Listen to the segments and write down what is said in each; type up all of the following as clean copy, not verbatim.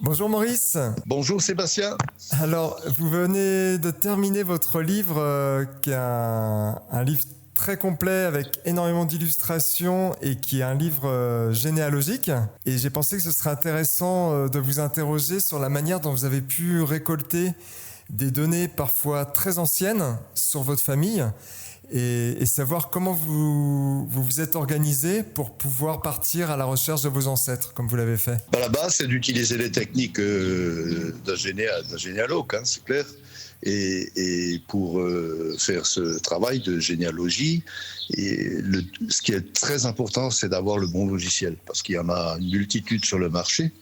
Bonjour Maurice. Bonjour Sébastien. Alors, vous venez de terminer votre livre, qui est un livre très complet avec énormément d'illustrations et qui est un livre généalogique. Et j'ai pensé que ce serait intéressant de vous interroger sur la manière dont vous avez pu récolter des données parfois très anciennes sur votre famille et savoir comment vous êtes organisé pour pouvoir partir à la recherche de vos ancêtres, comme vous l'avez fait. À la base, c'est d'utiliser les techniques d'un généalogue, hein, c'est clair. Et pour faire ce travail de généalogie, ce qui est très important, c'est d'avoir le bon logiciel, parce qu'il y en a une multitude sur le marché.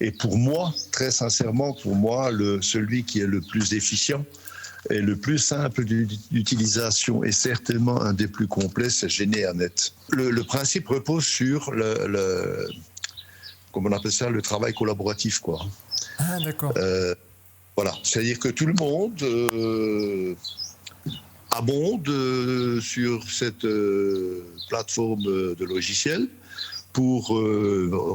Et pour moi, très sincèrement, celui qui est le plus efficient et le plus simple d'utilisation et certainement un des plus complets, c'est GeneaNet. Le principe repose sur comme on appelle ça, le travail collaboratif, quoi. Ah, d'accord. Voilà, c'est-à-dire que tout le monde abonde sur cette plateforme de logiciels pour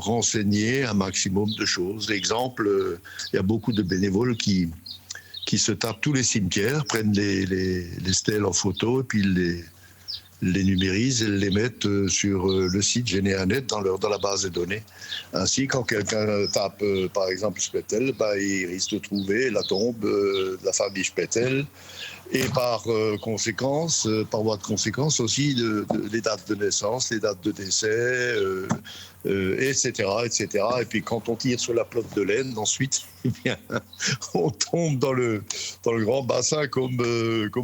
renseigner un maximum de choses. Exemple, il y a beaucoup de bénévoles qui se tapent tous les cimetières, prennent les stèles en photo et puis les numérisent et les mettent sur le site GeneaNet dans la base de données. Ainsi, quand quelqu'un tape, par exemple, Spettel, il risque de trouver la tombe de la famille Spettel et par voie de conséquence aussi, les dates de naissance, les dates de décès, etc., etc. Et puis quand on tire sur la pelote de laine, ensuite, eh bien, on tombe dans le grand bassin comme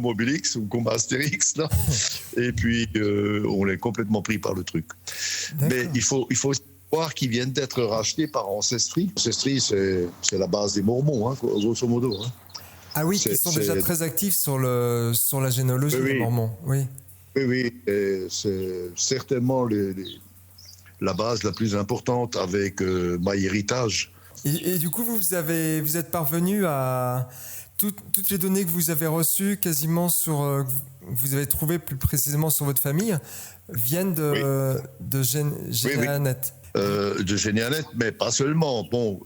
Obélix ou comme Astérix, là. Et puis on est complètement pris par le truc. D'accord. Mais il faut voir qu'ils viennent d'être rachetés par Ancestry. Ancestry, c'est la base des Mormons, hein, grosso modo. Hein. Ah oui, qui sont déjà très actifs sur la généalogie des Mormons. Oui, oui, c'est certainement la base la plus importante avec MyHeritage. Et du coup, vous êtes parvenu à toutes les données que vous avez reçues, quasiment vous avez trouvé plus précisément sur votre famille, viennent de GeneaNet. De GeneaNet, mais pas seulement. Bon,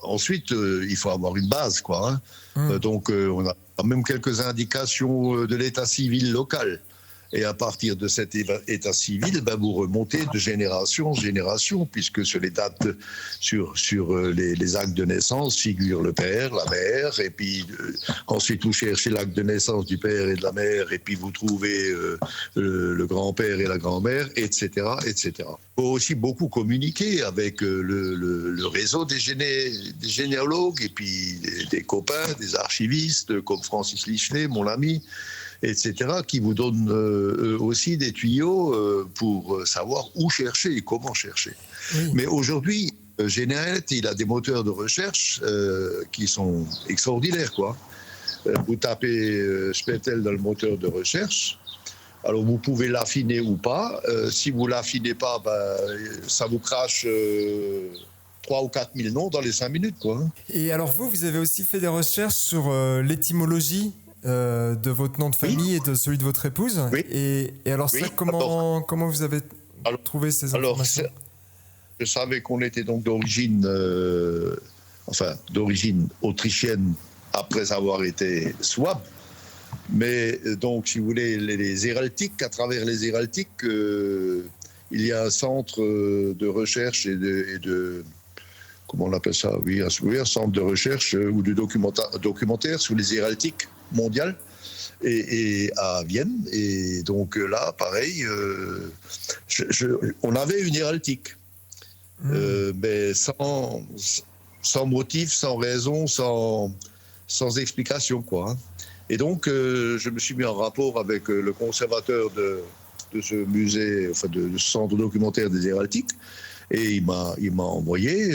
ensuite, il faut avoir une base, quoi. Hein. Donc, on a quand même quelques indications de l'état civil local. Et à partir de cet état civil, vous remontez de génération en génération, puisque sur les dates, sur les actes de naissance figure le père, la mère, et puis ensuite vous cherchez l'acte de naissance du père et de la mère, et puis vous trouvez le grand-père et la grand-mère, etc., etc. Il faut aussi beaucoup communiquer avec le réseau des généalogues, et puis des copains, des archivistes, comme Francis Lichenay, mon ami, etc., qui vous donnent aussi des tuyaux pour savoir où chercher et comment chercher. Oui. Mais aujourd'hui, GeneaNet, il a des moteurs de recherche qui sont extraordinaires, quoi. Vous tapez Spettel dans le moteur de recherche, alors vous pouvez l'affiner ou pas. Si vous ne l'affinez pas, ça vous crache 3 ou 4 000 noms dans les 5 minutes, quoi. Et alors vous avez aussi fait des recherches sur l'étymologie de votre nom de famille et de celui de votre épouse. Oui. Et alors ça, comment vous avez trouvé ces informations? Je savais qu'on était donc d'origine autrichienne après avoir été souabe. Mais donc, si vous voulez, les héraltiques, à travers les héraltiques, il y a un centre de recherche et de comment on appelle ça, oui, un centre de recherche ou de documentaire sur les héraltiques mondiales et à Vienne. Et donc là, pareil, on avait une héraltique, mais sans motif, sans raison, sans explication, quoi. Hein. Et donc, je me suis mis en rapport avec le conservateur de ce musée, enfin de ce centre documentaire des héraltiques, et il m'a envoyé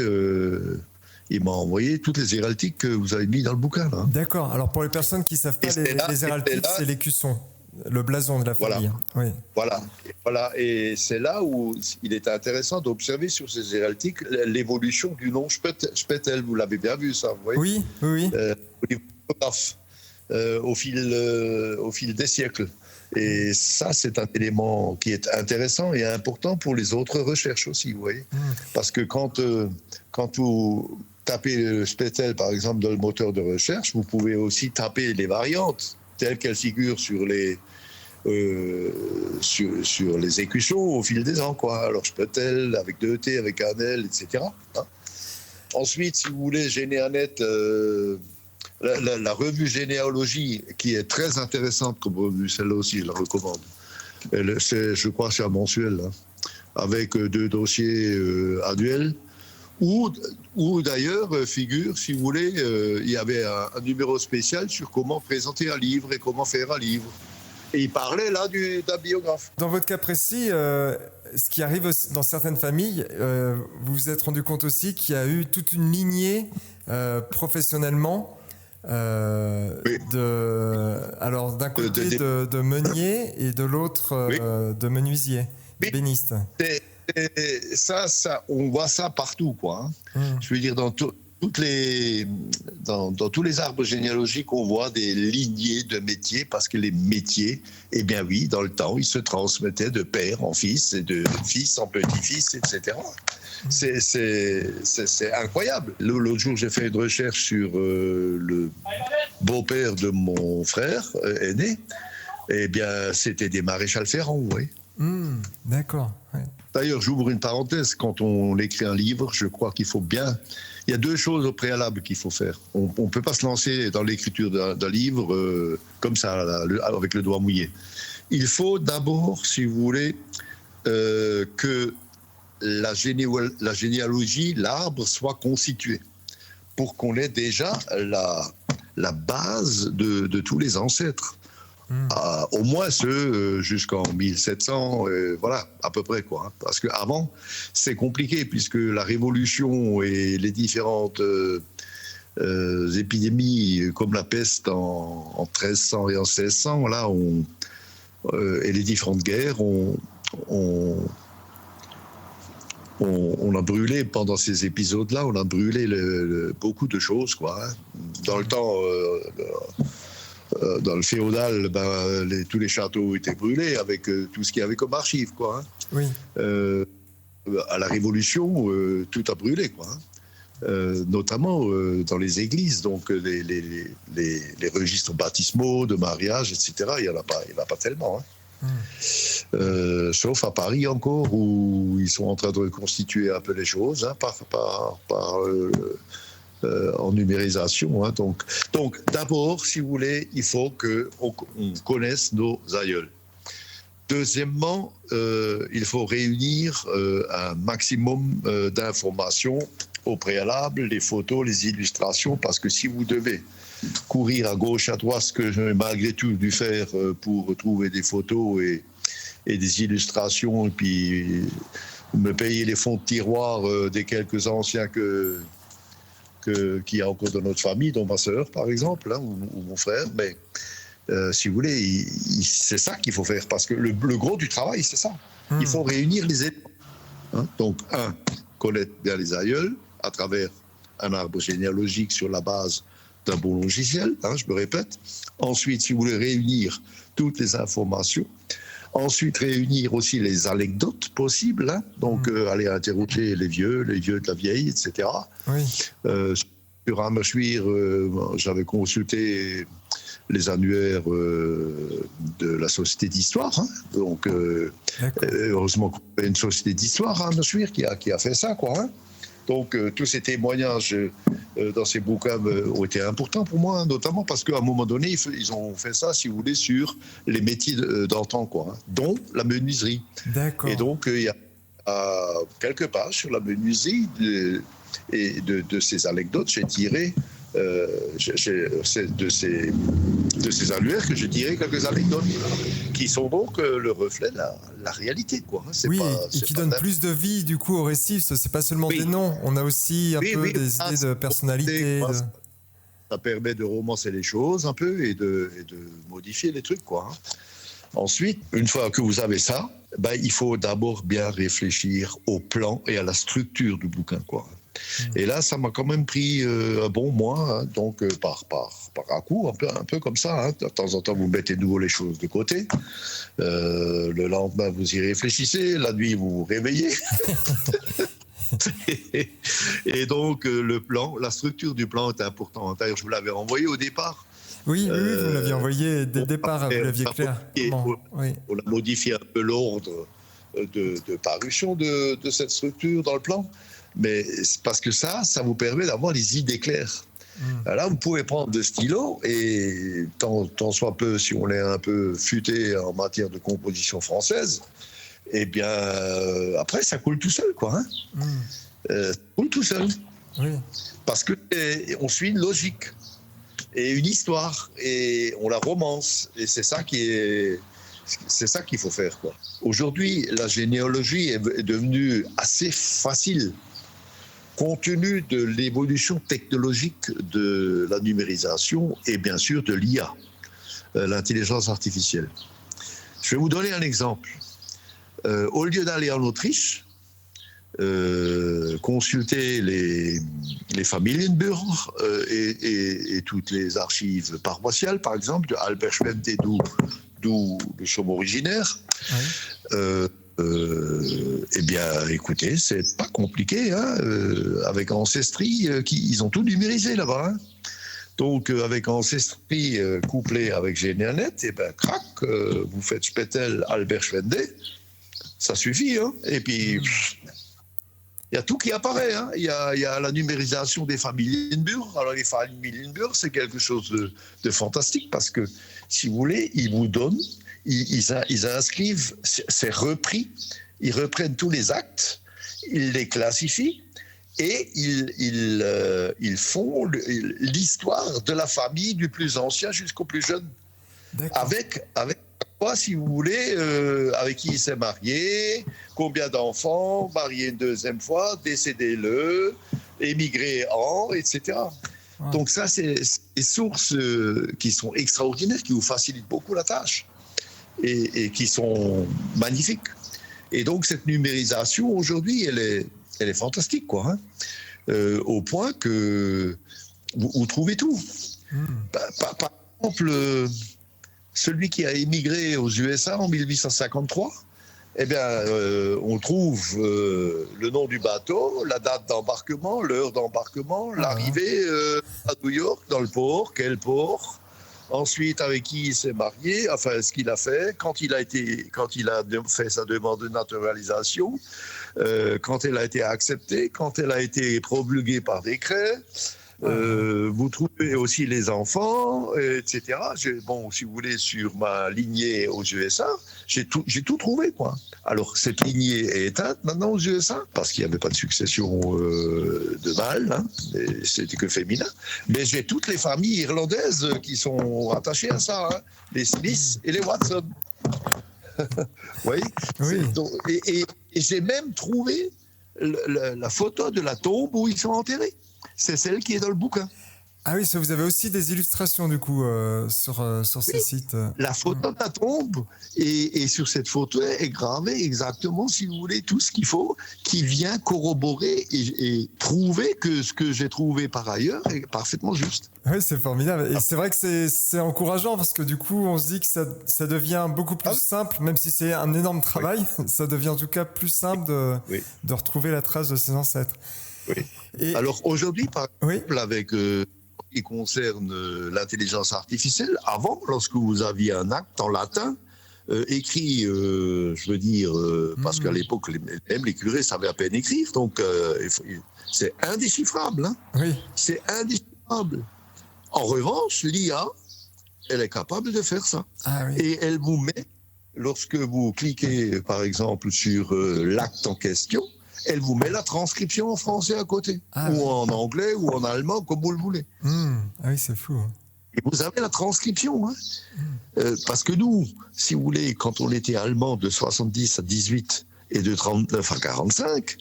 toutes les héraltiques que vous avez mis dans le bouquin. Là. D'accord. Alors pour les personnes qui ne savent pas, les héraltiques, c'est l'écusson, le blason de la famille. Voilà. Oui. Voilà. Et c'est là où il est intéressant d'observer sur ces héraltiques l'évolution du nom Spettel. Vous l'avez bien vu, ça, vous voyez ? Oui. Au fil des siècles. Et ça, c'est un élément qui est intéressant et important pour les autres recherches aussi, vous voyez. Parce que quand vous tapez le Spettel, par exemple, dans le moteur de recherche, vous pouvez aussi taper les variantes telles qu'elles figurent sur les écussons au fil des ans, quoi. Alors Spettel avec 2 T, avec un L, etc. Hein. Ensuite, si vous voulez, Généanet, la revue Généalogie, qui est très intéressante comme revue, celle-là aussi, je la recommande. Je crois c'est un mensuel, hein, avec 2 dossiers annuels. Ou d'ailleurs, figure, si vous voulez, il y avait un numéro spécial sur comment présenter un livre et comment faire un livre. Et il parlait là d'un biographe. Dans votre cas précis, ce qui arrive aussi dans certaines familles, vous vous êtes rendu compte aussi qu'il y a eu toute une lignée professionnellement Oui. alors d'un côté de meunier et de l'autre Oui. de menuisier, d'ébéniste. Ça, on voit ça partout, quoi. Hein. Je veux dire, dans tous les arbres généalogiques, on voit des lignées de métiers, parce que les métiers, eh bien oui, dans le temps, ils se transmettaient de père en fils et de fils en petit-fils, etc. C'est incroyable. L'autre jour, j'ai fait une recherche sur le beau-père de mon frère aîné. Eh bien, c'était des maréchals ferrants, oui. D'accord. Ouais. D'ailleurs, j'ouvre une parenthèse. Quand on écrit un livre, je crois qu'il faut bien... Il y a 2 choses au préalable qu'il faut faire. On ne peut pas se lancer dans l'écriture d'un livre comme ça, avec le doigt mouillé. Il faut d'abord, si vous voulez, que la généalogie, l'arbre, soit constitué, pour qu'on ait déjà la base de tous les ancêtres. Au moins ceux jusqu'en 1700, voilà, à peu près, quoi. Hein. Parce qu'avant, c'est compliqué, puisque la Révolution et les différentes épidémies, comme la peste en 1300 et en 1600, là, et les différentes guerres, on a brûlé, pendant ces épisodes-là, on a brûlé beaucoup de choses, quoi. Hein. Dans le temps... dans le féodal, tous les châteaux étaient brûlés avec tout ce qu'il y avait comme archives, quoi. Hein. Oui. À la Révolution, tout a brûlé, quoi. Hein. Notamment dans les églises, donc les registres baptismaux, de mariage, etc. Il y en a pas tellement. Hein. Sauf à Paris encore, où ils sont en train de reconstituer un peu les choses, hein, en numérisation. Hein. Donc d'abord, si vous voulez, il faut qu'on connaisse nos aïeuls. Deuxièmement, il faut réunir un maximum d'informations au préalable, les photos, les illustrations, parce que si vous devez courir à gauche, à droite, ce que j'ai malgré tout dû faire pour trouver des photos et des illustrations, et puis me payer les fonds de tiroir des quelques anciens qu'il y a encore dans notre famille, dont ma sœur, par exemple, hein, ou mon frère. Mais si vous voulez, c'est ça qu'il faut faire, parce que le gros du travail, c'est ça. Il faut réunir les éléments. Hein. Donc, connaître bien les aïeuls à travers un arbre généalogique sur la base d'un bon logiciel, hein, je me répète. Ensuite, si vous voulez réunir toutes les informations, ensuite réunir aussi les anecdotes possibles, hein, donc aller interroger les vieux de la vieille, etc. Oui. Sur Hammerschwir, j'avais consulté les annuaires de la Société d'Histoire, hein, donc heureusement qu'on a une Société d'Histoire à Hammerschwir qui a fait ça, quoi. Hein. Donc tous ces témoignages dans ces bouquins ont été importants pour moi, notamment parce qu'à un moment donné, ils ont fait ça, si vous voulez, sur les métiers d'antan, quoi, hein, dont la menuiserie. D'accord. Et donc il y a quelques pages sur la menuiserie et de ces anecdotes, j'ai tiré de ces annuaires que je dirais quelques anecdotes qui sont donc le reflet de la réalité, quoi. C'est oui, pas, et qui donnent plus de vie du coup au récit. C'est pas seulement des noms, on a aussi un peu des idées de personnalité. Ça permet de romancer les choses un peu et de modifier les trucs, quoi. Ensuite, une fois que vous avez ça, il faut d'abord bien réfléchir au plan et à la structure du bouquin, quoi. Et là, ça m'a quand même pris un bon mois, hein, donc par à-coup, un peu comme ça. Hein. De temps en temps, vous mettez de nouveau les choses de côté. Le lendemain, vous y réfléchissez. La nuit, vous vous réveillez. Et donc, le plan, la structure du plan est importante. D'ailleurs, je vous l'avais envoyé au départ. Oui, vous l'aviez envoyé dès le départ, vous l'aviez clair. On a modifié un peu l'ordre de parution de cette structure dans le plan, mais c'est parce que ça vous permet d'avoir les idées claires. Là, vous pouvez prendre de stylo et tant soit peu, si on est un peu futé en matière de composition française, eh bien, après, ça coule tout seul, quoi. Ça coule tout seul. Oui. Parce qu'on suit une logique et une histoire et on la romance. Et c'est ça qu'il faut faire, quoi. Aujourd'hui, la généalogie est devenue assez facile compte tenu de l'évolution technologique de la numérisation et bien sûr de l'IA, l'intelligence artificielle. Je vais vous donner un exemple. Au lieu d'aller en Autriche, consulter les Familienbuch et toutes les archives paroissiales, par exemple, de Albert Schweppe, d'où nous sommes originaires, eh bien, écoutez, c'est pas compliqué, hein, avec Ancestry, ils ont tout numérisé là-bas. Hein. Donc, avec Ancestry couplé avec GenialNet, eh ben, crac, vous faites Spettel, Albert Schwende, ça suffit. Hein. Et puis, il y a tout qui apparaît. Hein. Il y a la numérisation des Familienbuch. Alors, les Familienbuch, c'est quelque chose de fantastique parce que, si vous voulez, ils vous donnent. Ils inscrivent, c'est repris, ils reprennent tous les actes, ils les classifient et ils font l'histoire de la famille du plus ancien jusqu'au plus jeune. Avec quoi, si vous voulez, avec qui il s'est marié, combien d'enfants, marié une deuxième fois, décédé émigré etc. Wow. Donc ça, c'est des sources qui sont extraordinaires, qui vous facilitent beaucoup la tâche. Et qui sont magnifiques. Et donc, cette numérisation, aujourd'hui, elle est fantastique, quoi. Hein, au point que vous trouvez tout. Par exemple, celui qui a émigré aux USA en 1853, eh bien, on trouve le nom du bateau, la date d'embarquement, l'heure d'embarquement, l'arrivée à New York, dans le port, quel port. Ensuite, avec qui il s'est marié, enfin, ce qu'il a fait, quand il a fait sa demande de naturalisation, quand elle a été acceptée, quand elle a été promulguée par décret. Vous trouvez aussi les enfants, etc. Bon, si vous voulez, sur ma lignée aux USA, j'ai tout trouvé, quoi. Alors, cette lignée est éteinte maintenant aux USA, parce qu'il n'y avait pas de succession de mâles, hein, c'était que féminin. Mais j'ai toutes les familles irlandaises qui sont rattachées à ça, hein, les Smith et les Watson. Oui. Donc, et j'ai même trouvé la photo de la tombe où ils sont enterrés. C'est celle qui est dans le bouquin. Ah oui, ça, vous avez aussi des illustrations du coup sur ces sites. La photo de la tombe et sur cette photo est gravé exactement, si vous voulez, tout ce qu'il faut, qui vient corroborer et prouver que ce que j'ai trouvé par ailleurs est parfaitement juste. Oui, c'est formidable. Et c'est vrai que c'est encourageant parce que du coup, on se dit que ça devient beaucoup plus simple, même si c'est un énorme travail, ça devient en tout cas plus simple de retrouver la trace de ses ancêtres. Oui. Et alors aujourd'hui, par exemple, avec qui concerne l'intelligence artificielle, avant, lorsque vous aviez un acte en latin, écrit, je veux dire, parce qu'à l'époque, même les curés savaient à peine écrire, donc c'est indéchiffrable. Hein. Oui. C'est indéchiffrable. En revanche, l'IA, elle est capable de faire ça. Ah, oui. Et elle vous met, lorsque vous cliquez, par exemple, sur l'acte en question, elle vous met la transcription en français à côté, ou en anglais, ou en allemand, comme vous le voulez. Ah oui, c'est fou. Hein. Et vous avez la transcription. Hein. Parce que nous, si vous voulez, quand on était allemand de 70 à 18 et de 39 à 45,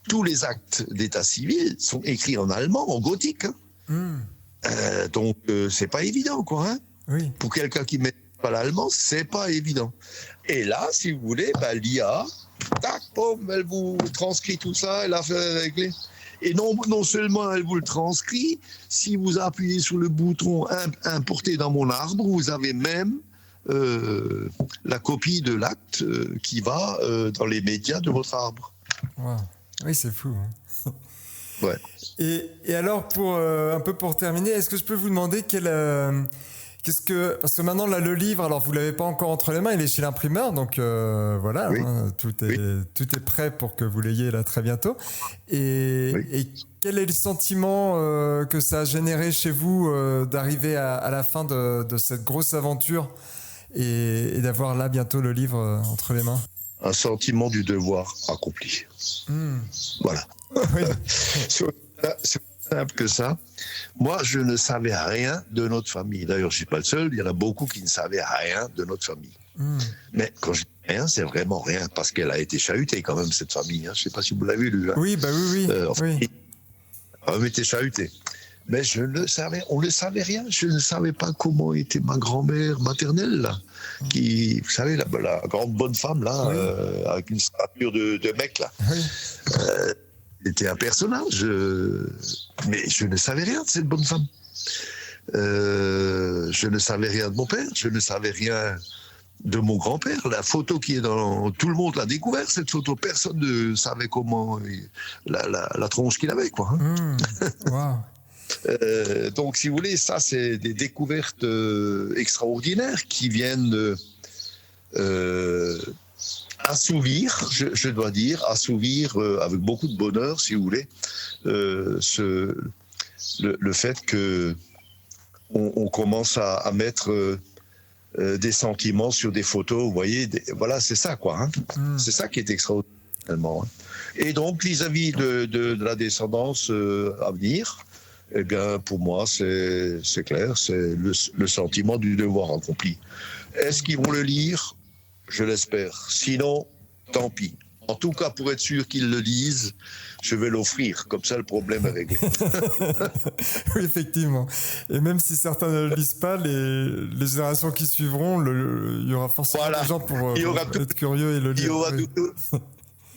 tous les actes d'état civil sont écrits en allemand, en gothique. Hein. Donc, c'est pas évident, quoi. Hein. Oui. Pour quelqu'un qui ne met pas l'allemand, c'est pas évident. Et là, si vous voulez, l'IA... tac, boum, elle vous transcrit tout ça, elle a fait régler. Et non seulement elle vous le transcrit, si vous appuyez sur le bouton importer dans mon arbre, vous avez même la copie de l'acte qui va dans les médias de votre arbre. Wow. Oui, c'est fou. Hein. Ouais. Et alors, un peu pour terminer, est-ce que je peux vous demander parce que maintenant, là, le livre, alors vous l'avez pas encore entre les mains, il est chez l'imprimeur, donc voilà, Oui. hein, tout est prêt pour que vous l'ayez là très bientôt. Oui. Et quel est le sentiment que ça a généré chez vous d'arriver à la fin de cette grosse aventure et d'avoir là bientôt le livre entre les mains? Un sentiment du devoir accompli. Voilà. Oui. C'est aussi simple que ça. Moi, je ne savais rien de notre famille. D'ailleurs, je ne suis pas le seul. Il y en a beaucoup qui ne savaient rien de notre famille. Mais quand je dis rien, c'est vraiment rien, parce qu'elle a été chahutée quand même, cette famille. Hein. Je ne sais pas si vous l'avez lu. Hein. Oui, bah oui. Enfin, oui. Elle a été chahutée. Mais on ne savait rien. Je ne savais pas comment était ma grand-mère maternelle, là. Qui, vous savez, la grande bonne femme, là, oui. Avec une stature de mec, là. Oui. C'était un personnage. Mais je ne savais rien de cette bonne femme. Je ne savais rien de mon père. Je ne savais rien de mon grand-père. La photo qui est dans... Tout le monde l'a découvert, cette photo. Personne ne savait comment... La tronche qu'il avait, quoi. Hein. Wow. Donc, si vous voulez, ça, c'est des découvertes extraordinaires qui viennent assouvir, je dois dire, avec beaucoup de bonheur, si vous voulez, le fait que on commence à mettre des sentiments sur des photos, vous voyez, voilà, c'est ça, quoi. Hein. C'est ça qui est extraordinaire. Hein. Et donc, vis-à-vis de la descendance à venir, eh bien, pour moi, c'est clair, c'est le sentiment du devoir accompli. Est-ce qu'ils vont le lire? Je l'espère. Sinon, tant pis. En tout cas, pour être sûr qu'ils le lisent, je vais l'offrir. Comme ça, le problème est réglé. Oui, effectivement. Et même si certains ne le lisent pas, les générations qui suivront, il y aura forcément des gens pour être curieux et le lire. Il y aura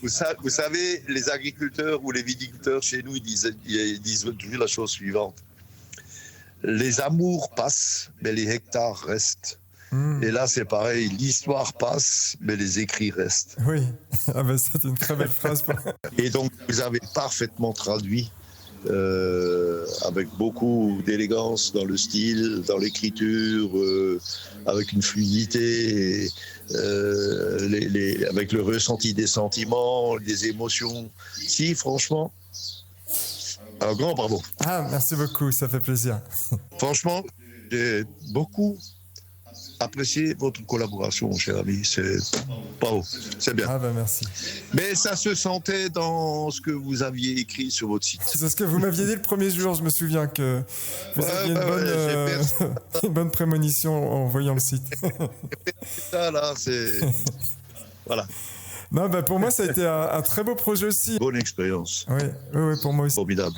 Vous savez, les agriculteurs ou les viticulteurs chez nous, ils disent toujours la chose suivante. Les amours passent, mais les hectares restent. Et là, c'est pareil, l'histoire passe, mais les écrits restent. Oui, c'est une très belle phrase. Et donc, vous avez parfaitement traduit, avec beaucoup d'élégance dans le style, dans l'écriture, avec une fluidité, avec le ressenti des sentiments, des émotions. Si, franchement, un grand bravo. Ah, merci beaucoup, ça fait plaisir. Franchement, j'ai beaucoup apprécié votre collaboration, mon cher ami. C'est bravo, c'est bien. Ah ben merci. Mais ça se sentait dans ce que vous aviez écrit sur votre site. C'est ce que vous m'aviez dit le premier jour, je me souviens que vous aviez une bonne prémonition en voyant le site. Ça là, c'est... Voilà. Non, pour moi, ça a été un très beau projet aussi. Bonne expérience. Oui, pour moi aussi. Formidable.